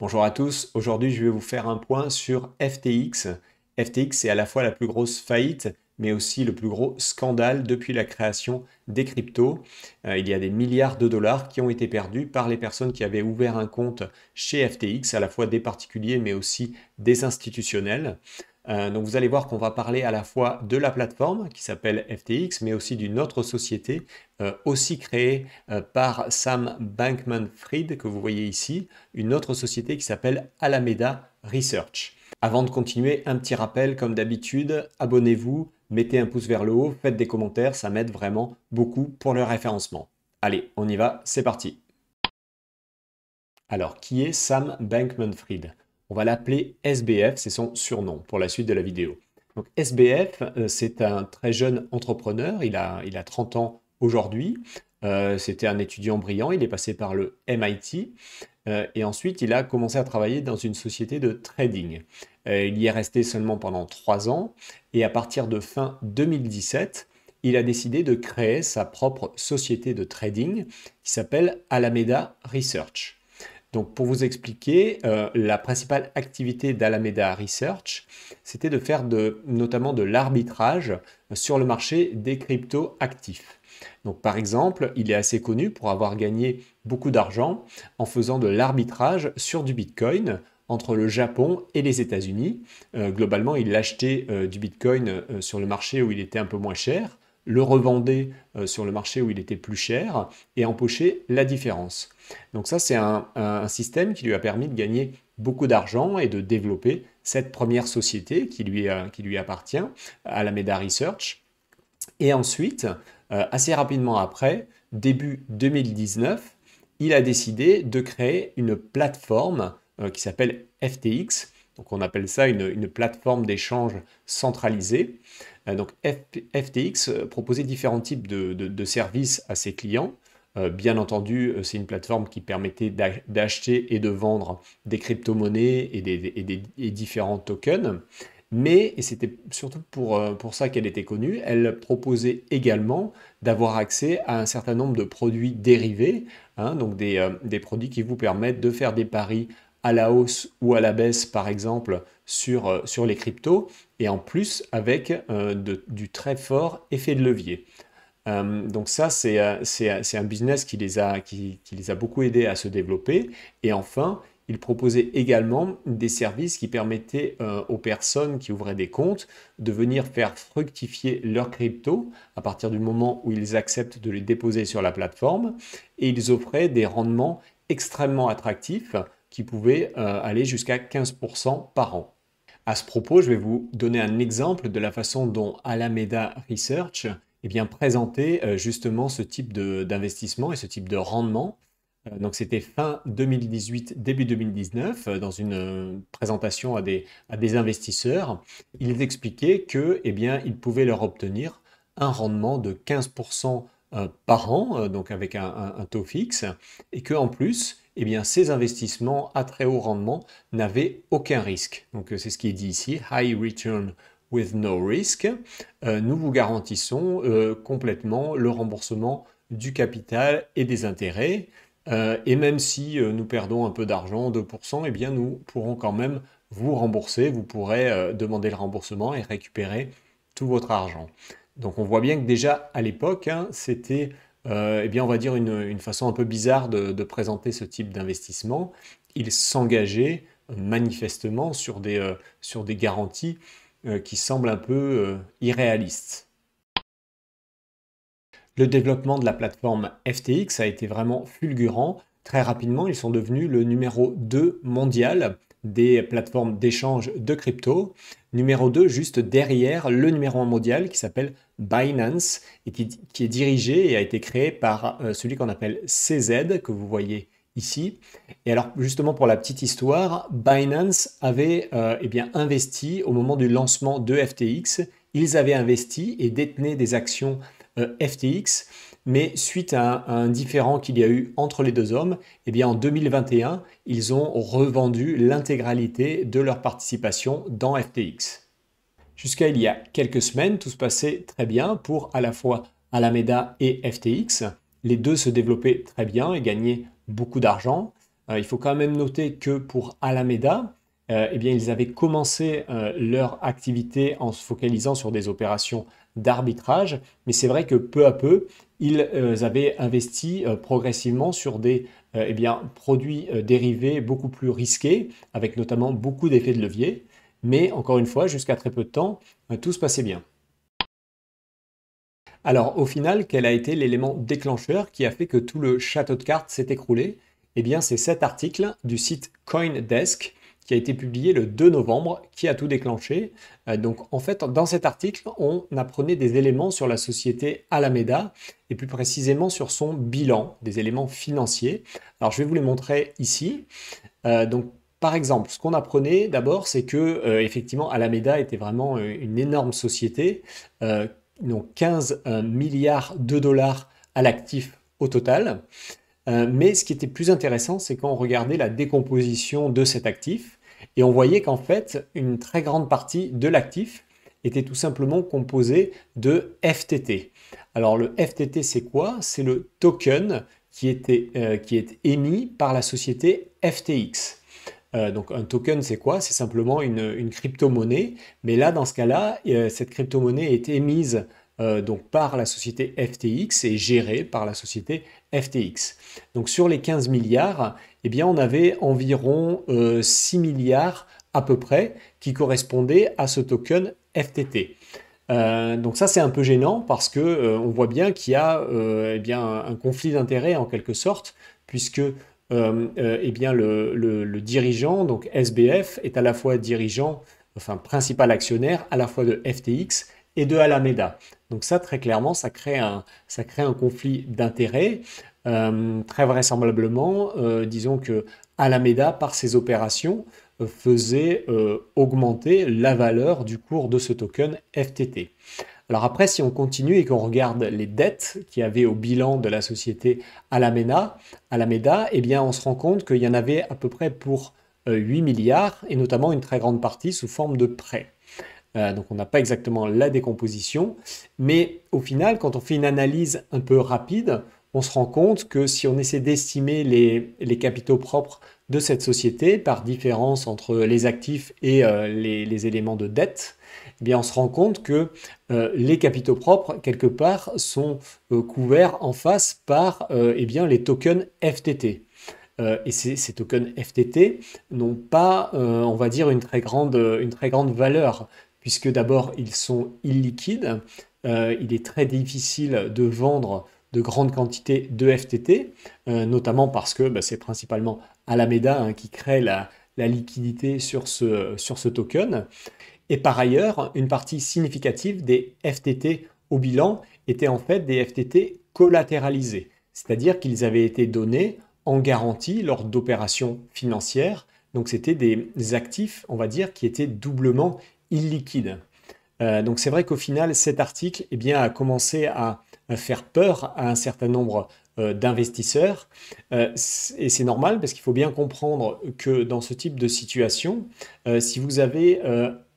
Bonjour à tous, aujourd'hui je vais vous faire un point sur FTX. FTX c'est à la fois la plus grosse faillite mais aussi le plus gros scandale depuis la création des cryptos. Il y a des milliards de dollars qui ont été perdus par les personnes qui avaient ouvert un compte chez FTX, à la fois des particuliers mais aussi des institutionnels. Donc vous allez voir qu'on va parler à la fois de la plateforme qui s'appelle FTX, mais aussi d'une autre société aussi créée par Sam Bankman-Fried que vous voyez ici, une autre société qui s'appelle Alameda Research. Avant de continuer, un petit rappel comme d'habitude, abonnez-vous, mettez un pouce vers le haut, faites des commentaires, ça m'aide vraiment beaucoup pour le référencement. Allez, on y va, c'est parti. Alors, qui est Sam Bankman-Fried? On va l'appeler SBF, c'est son surnom pour la suite de la vidéo. Donc SBF, c'est un très jeune entrepreneur, il a 30 ans aujourd'hui. C'était un étudiant brillant, il est passé par le MIT et ensuite il a commencé à travailler dans une société de trading. Il y est resté seulement pendant 3 ans et à partir de fin 2017, il a décidé de créer sa propre société de trading qui s'appelle Alameda Research. Donc, pour vous expliquer, la principale activité d'Alameda Research, c'était de faire notamment de l'arbitrage sur le marché des cryptos actifs. Donc, par exemple, il est assez connu pour avoir gagné beaucoup d'argent en faisant de l'arbitrage sur du Bitcoin entre le Japon et les États-Unis. Globalement, il achetait du Bitcoin sur le marché où il était un peu moins cher, le revendait sur le marché où il était plus cher et empochait la différence. Donc ça, c'est un système qui lui a permis de gagner beaucoup d'argent et de développer cette première société qui lui appartient, Alameda Research. Et ensuite, assez rapidement après, début 2019, il a décidé de créer une plateforme qui s'appelle FTX. Donc on appelle ça une plateforme d'échange centralisée. Donc FTX proposait différents types de services à ses clients. Bien entendu, c'est une plateforme qui permettait d'acheter et de vendre des crypto-monnaies et différents tokens. Mais, et c'était surtout pour ça qu'elle était connue, elle proposait également d'avoir accès à un certain nombre de produits dérivés, hein, donc des produits qui vous permettent de faire des paris à la hausse ou à la baisse, par exemple, sur les cryptos, et en plus avec du très fort effet de levier. Donc ça, c'est un business qui les a beaucoup aidés à se développer. Et enfin, il proposait également des services qui permettaient aux personnes qui ouvraient des comptes de venir faire fructifier leurs cryptos à partir du moment où ils acceptent de les déposer sur la plateforme. Et ils offraient des rendements extrêmement attractifs qui pouvaient aller jusqu'à 15% par an. À ce propos, je vais vous donner un exemple de la façon dont Alameda Research présentait justement ce type d'investissement et ce type de rendement. Donc c'était fin 2018, début 2019, dans une présentation à des investisseurs. Ils expliquaient que, ils pouvaient leur obtenir un rendement de 15% par an, donc avec un taux fixe, et qu'en plus, ces investissements à très haut rendement n'avaient aucun risque. Donc c'est ce qui est dit ici, high return with no risk. Nous vous garantissons complètement le remboursement du capital et des intérêts. Et même si nous perdons un peu d'argent, 2%, nous pourrons quand même vous rembourser. Vous pourrez demander le remboursement et récupérer tout votre argent. Donc on voit bien que déjà à l'époque, hein, c'était on va dire une façon un peu bizarre de présenter ce type d'investissement. Il s'engageait manifestement sur des garanties qui semblent un peu irréalistes. Le développement de la plateforme FTX a été vraiment fulgurant. Très rapidement, ils sont devenus le numéro 2 mondial des plateformes d'échange de crypto. Numéro 2 juste derrière le numéro 1 mondial qui s'appelle Binance et qui est dirigé et a été créé par celui qu'on appelle CZ, que vous voyez ici. Et alors justement pour la petite histoire, Binance avait investi au moment du lancement de FTX. Ils avaient investi et détenaient des actions FTX, mais suite à un différend qu'il y a eu entre les deux hommes, en 2021, ils ont revendu l'intégralité de leur participation dans FTX. Jusqu'à il y a quelques semaines, tout se passait très bien pour à la fois Alameda et FTX. Les deux se développaient très bien et gagnaient beaucoup d'argent. Il faut quand même noter que pour Alameda, eh bien, ils avaient commencé leur activité en se focalisant sur des opérations d'arbitrage, mais c'est vrai que peu à peu, ils avaient investi progressivement sur des eh bien, produits dérivés beaucoup plus risqués, avec notamment beaucoup d'effets de levier. Mais encore une fois, jusqu'à très peu de temps, tout se passait bien. Alors au final, quel a été l'élément déclencheur qui a fait que tout le château de cartes s'est écroulé? Eh bien, c'est cet article du site CoinDesk qui a été publié le 2 novembre qui a tout déclenché. Donc en fait, dans cet article, on apprenait des éléments sur la société Alameda et plus précisément sur son bilan, des éléments financiers. Alors je vais vous les montrer ici. Donc par exemple, ce qu'on apprenait d'abord, c'est que effectivement Alameda était vraiment une énorme société, donc 15 milliards de dollars à l'actif au total. Mais ce qui était plus intéressant, c'est quand on regardait la décomposition de cet actif et on voyait qu'en fait, une très grande partie de l'actif était tout simplement composée de FTT. Alors le FTT, c'est quoi? C'est le token qui est émis par la société FTX. Donc un token, c'est quoi? C'est simplement une crypto-monnaie. Mais là, dans ce cas-là, cette crypto-monnaie est émise donc par la société FTX et gérée par la société FTX. Donc sur les 15 milliards, eh bien, on avait environ 6 milliards à peu près qui correspondaient à ce token FTT. Donc ça c'est un peu gênant parce que on voit bien qu'il y a eh bien, un conflit d'intérêts en quelque sorte puisque eh bien, le dirigeant, donc SBF, est à la fois dirigeant, enfin principal actionnaire, à la fois de FTX et de Alameda. Donc ça, très clairement, ça crée un conflit d'intérêts. Très vraisemblablement, disons que Alameda, par ses opérations, faisait augmenter la valeur du cours de ce token FTT. Alors après, si on continue et qu'on regarde les dettes qu'il y avait au bilan de la société Alameda, eh bien, on se rend compte qu'il y en avait à peu près pour 8 milliards, et notamment une très grande partie sous forme de prêts. Donc on n'a pas exactement la décomposition, mais au final, quand on fait une analyse un peu rapide, on se rend compte que si on essaie d'estimer les capitaux propres de cette société par différence entre les actifs et les éléments de dette, eh bien on se rend compte que les capitaux propres, quelque part, sont couverts en face par eh bien, les tokens FTT. Et ces tokens FTT n'ont pas, on va dire, une très grande valeur, puisque d'abord, ils sont illiquides. Il est très difficile de vendre de grandes quantités de FTT, notamment parce que bah, c'est principalement Alameda hein, qui crée la liquidité sur ce token. Et par ailleurs, une partie significative des FTT au bilan étaient en fait des FTT collatéralisés, c'est-à-dire qu'ils avaient été donnés en garantie lors d'opérations financières. Donc c'était des actifs, on va dire, qui étaient doublement illiquides. Donc c'est vrai qu'au final, cet article eh bien, a commencé à faire peur à un certain nombre d'investisseurs. Et c'est normal parce qu'il faut bien comprendre que dans ce type de situation, si vous avez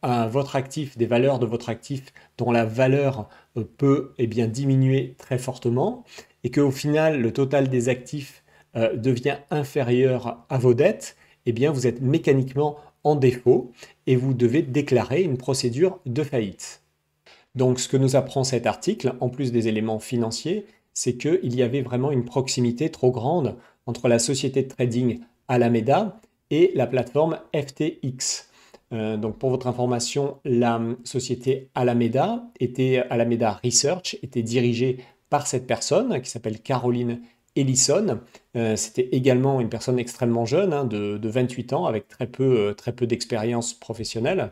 votre actif, des valeurs de votre actif dont la valeur peut eh bien, diminuer très fortement et qu'au final, le total des actifs devient inférieur à vos dettes, eh bien, vous êtes mécaniquement en défaut et vous devez déclarer une procédure de faillite. Donc, ce que nous apprend cet article, en plus des éléments financiers, c'est qu'il y avait vraiment une proximité trop grande entre la société de trading Alameda et la plateforme FTX. Donc, pour votre information, la société Alameda Research était dirigée par cette personne qui s'appelle Caroline Ellison. C'était également une personne extrêmement jeune, hein, de 28 ans, avec très peu d'expérience professionnelle.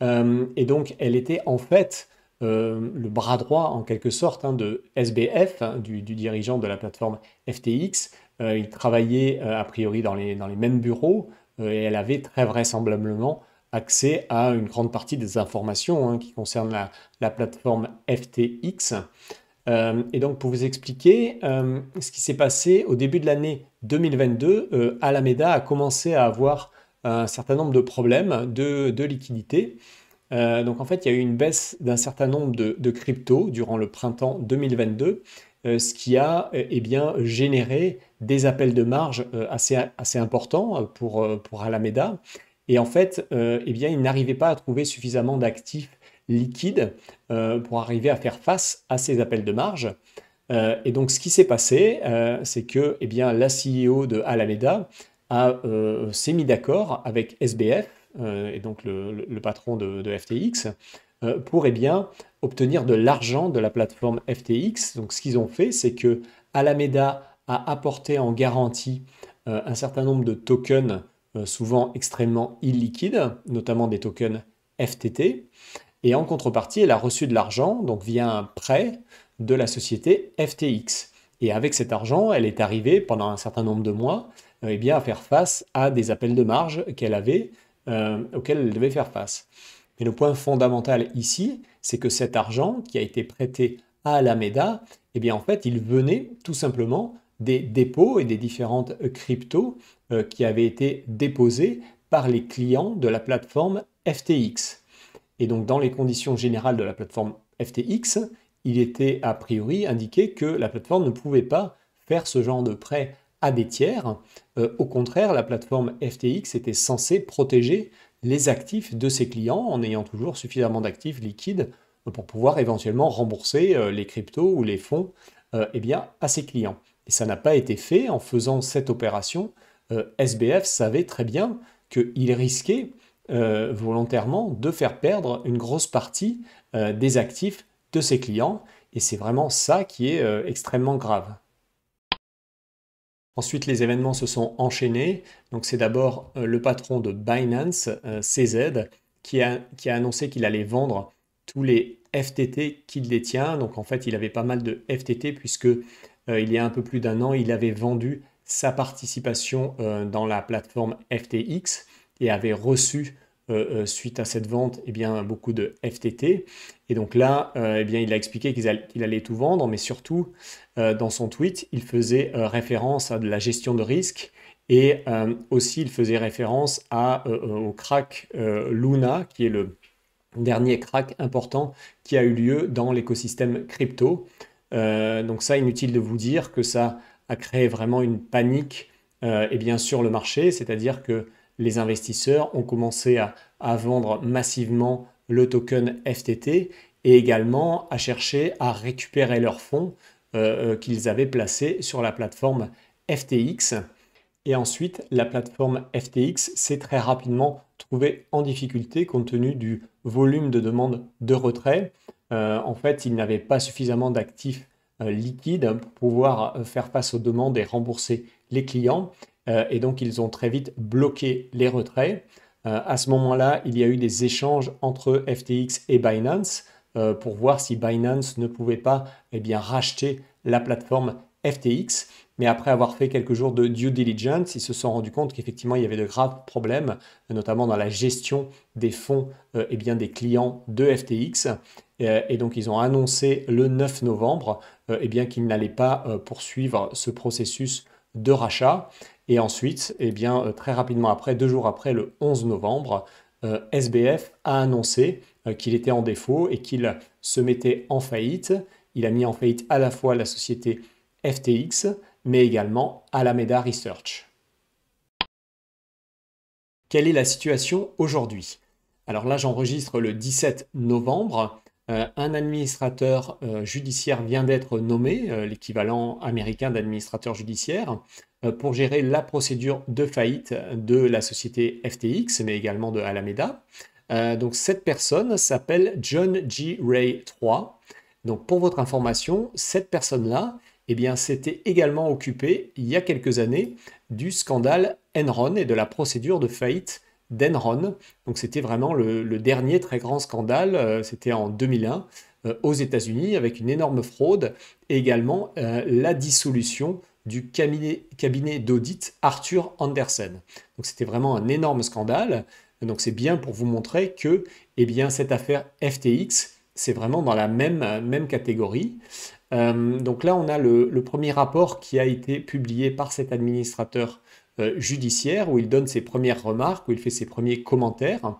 Et donc, elle était en fait le bras droit, en quelque sorte, hein, de SBF, hein, du dirigeant de la plateforme FTX. Il travaillait a priori dans les mêmes bureaux et elle avait très vraisemblablement accès à une grande partie des informations hein, qui concernent la plateforme FTX. Et donc, pour vous expliquer ce qui s'est passé au début de l'année 2022, Alameda a commencé à avoir un certain nombre de problèmes de liquidité. Donc, en fait, il y a eu une baisse d'un certain nombre de cryptos durant le printemps 2022. ce qui a eh bien, généré des appels de marge assez importants pour Alameda. Et en fait, eh bien, il n'arrivait pas à trouver suffisamment d'actifs liquides pour arriver à faire face à ces appels de marge. Et donc, ce qui s'est passé, c'est que eh bien, la CEO de Alameda s'est mis d'accord avec SBF, et donc le patron de FTX, pour eh bien, obtenir de l'argent de la plateforme FTX. Donc, ce qu'ils ont fait, c'est que Alameda a apporté en garantie un certain nombre de tokens, souvent extrêmement illiquides, notamment des tokens FTT. Et en contrepartie, elle a reçu de l'argent, donc via un prêt de la société FTX. Et avec cet argent, elle est arrivée pendant un certain nombre de mois eh bien, à faire face à des appels de marge qu'elle avait, auxquels elle devait faire face. Mais le point fondamental ici, c'est que cet argent qui a été prêté à Alameda, eh bien, en fait, il venait tout simplement des dépôts et des différentes cryptos qui avaient été déposés par les clients de la plateforme FTX. Et donc, dans les conditions générales de la plateforme FTX, il était a priori indiqué que la plateforme ne pouvait pas faire ce genre de prêt à des tiers. Au contraire, la plateforme FTX était censée protéger les actifs de ses clients en ayant toujours suffisamment d'actifs liquides pour pouvoir éventuellement rembourser les cryptos ou les fonds eh bien, à ses clients. Et ça n'a pas été fait. En faisant cette opération, SBF savait très bien qu'il risquait volontairement de faire perdre une grosse partie des actifs de ses clients. Et c'est vraiment ça qui est extrêmement grave. Ensuite, les événements se sont enchaînés. Donc, c'est d'abord le patron de Binance, CZ, qui a annoncé qu'il allait vendre tous les FTT qu'il détient. Donc, en fait, il avait pas mal de FTT puisque il y a un peu plus d'un an, il avait vendu sa participation dans la plateforme FTX et avait reçu suite à cette vente eh bien, beaucoup de FTT. Et donc là, eh bien, il a expliqué qu'il allait tout vendre, mais surtout, dans son tweet, il faisait référence à de la gestion de risque et aussi il faisait référence au crack Luna, qui est le dernier crack important qui a eu lieu dans l'écosystème crypto. Donc ça, inutile de vous dire que ça a créé vraiment une panique eh bien, sur le marché, c'est-à-dire que les investisseurs ont commencé à vendre massivement le token FTT et également à chercher à récupérer leurs fonds qu'ils avaient placés sur la plateforme FTX. Et ensuite, la plateforme FTX s'est très rapidement trouvée en difficulté compte tenu du volume de demandes de retrait. En fait, ils n'avaient pas suffisamment d'actifs liquides pour pouvoir faire face aux demandes et rembourser les clients. Et donc, ils ont très vite bloqué les retraits. À ce moment-là, il y a eu des échanges entre FTX et Binance pour voir si Binance ne pouvait pas eh bien, racheter la plateforme FTX. Mais après avoir fait quelques jours de due diligence, ils se sont rendus compte qu'effectivement, il y avait de graves problèmes, notamment dans la gestion des fonds eh bien, des clients de FTX. Et donc, ils ont annoncé le 9 novembre eh bien, qu'ils n'allaient pas poursuivre ce processus de rachat. Et ensuite, eh bien, très rapidement après, 2 jours après, le 11 novembre, SBF a annoncé qu'il était en défaut et qu'il se mettait en faillite. Il a mis en faillite à la fois la société FTX, mais également Alameda Research. Quelle est la situation aujourd'hui? Alors là, j'enregistre le 17 novembre. Un administrateur judiciaire vient d'être nommé, l'équivalent américain d'administrateur judiciaire, pour gérer la procédure de faillite de la société FTX, mais également de Alameda. Donc cette personne s'appelle John G. Ray III. Donc pour votre information, cette personne-là, eh bien, s'était également occupée il y a quelques années du scandale Enron et de la procédure de faillite d'Enron. Donc c'était vraiment le dernier très grand scandale, c'était en 2001 aux États-Unis avec une énorme fraude et également la dissolution du cabinet d'audit Arthur Andersen. Donc c'était vraiment un énorme scandale. Donc c'est bien pour vous montrer que eh bien, cette affaire FTX, c'est vraiment dans la même catégorie. Donc là, on a le premier rapport qui a été publié par cet administrateur judiciaire où il donne ses premières remarques, où il fait ses premiers commentaires.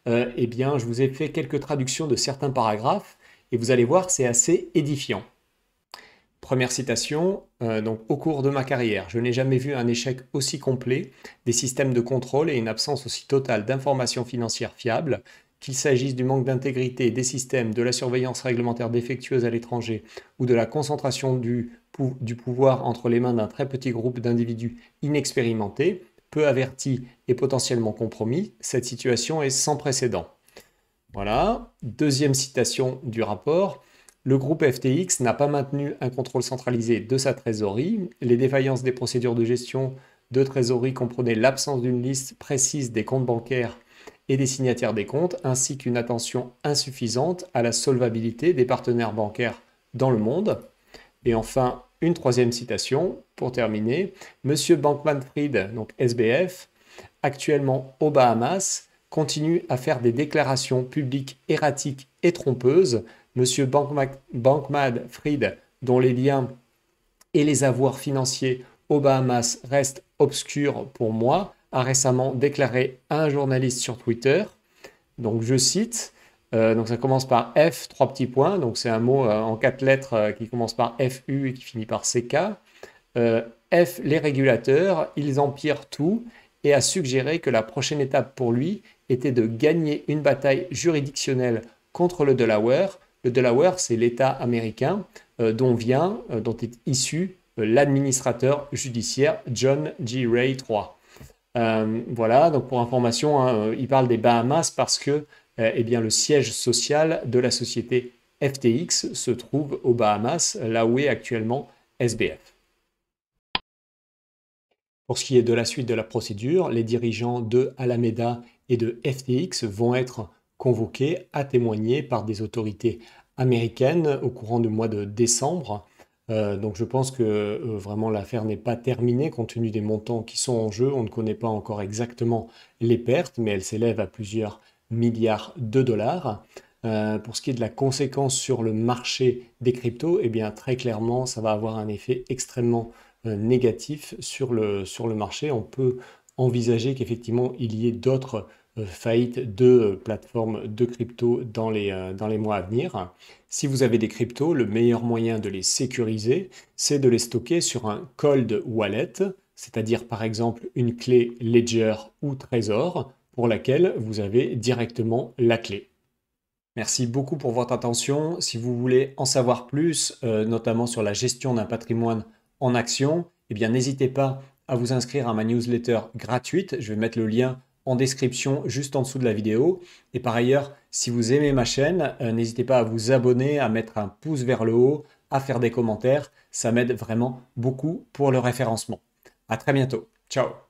Eh bien, je vous ai fait quelques traductions de certains paragraphes et vous allez voir, c'est assez édifiant. Première citation, donc au cours de ma carrière, je n'ai jamais vu un échec aussi complet des systèmes de contrôle et une absence aussi totale d'informations financières fiables, qu'il s'agisse du manque d'intégrité des systèmes, de la surveillance réglementaire défectueuse à l'étranger ou de la concentration du pouvoir entre les mains d'un très petit groupe d'individus inexpérimentés, peu avertis et potentiellement compromis. Cette situation est sans précédent. Voilà. Deuxième citation du rapport. Le groupe FTX n'a pas maintenu un contrôle centralisé de sa trésorerie. Les défaillances des procédures de gestion de trésorerie comprenaient l'absence d'une liste précise des comptes bancaires et des signataires des comptes, ainsi qu'une attention insuffisante à la solvabilité des partenaires bancaires dans le monde. Et enfin, une troisième citation pour terminer. Monsieur Bankman-Fried, donc SBF, actuellement aux Bahamas, continue à faire des déclarations publiques erratiques et trompeuses. Monsieur Bankman-Fried, dont les liens et les avoirs financiers aux Bahamas restent obscurs pour moi, a récemment déclaré à un journaliste sur Twitter, donc je cite, donc ça commence par F, 3 petits points, donc c'est un mot en 4 lettres qui commence par FU et qui finit par CK. F, les régulateurs, ils empirent tout, et a suggéré que la prochaine étape pour lui était de gagner une bataille juridictionnelle contre le Delaware. Le Delaware, c'est l'État américain dont est issu l'administrateur judiciaire John G. Ray III. Voilà, donc pour information, hein, il parle des Bahamas parce que eh bien, le siège social de la société FTX se trouve aux Bahamas, là où est actuellement SBF. Pour ce qui est de la suite de la procédure, les dirigeants de Alameda et de FTX vont être convoqués à témoigner par des autorités américaines au courant du mois de décembre. Donc je pense que vraiment l'affaire n'est pas terminée compte tenu des montants qui sont en jeu. On ne connaît pas encore exactement les pertes, mais elles s'élèvent à plusieurs milliards de dollars. Pour ce qui est de la conséquence sur le marché des cryptos, eh bien très clairement, ça va avoir un effet extrêmement négatif sur le marché. On peut envisager qu'effectivement il y ait d'autres faillites de plateformes de crypto dans les mois à venir. Si vous avez des cryptos, le meilleur moyen de les sécuriser, c'est de les stocker sur un cold wallet, c'est-à-dire par exemple une clé Ledger ou Trésor pour laquelle vous avez directement la clé. Merci beaucoup pour votre attention. Si vous voulez en savoir plus, notamment sur la gestion d'un patrimoine en action, eh bien n'hésitez pas à vous inscrire à ma newsletter gratuite. Je vais mettre le lien en description juste en dessous de la vidéo. Et par ailleurs, si vous aimez ma chaîne, n'hésitez pas à vous abonner, à mettre un pouce vers le haut, à faire des commentaires. Ça m'aide vraiment beaucoup pour le référencement. À très bientôt. Ciao.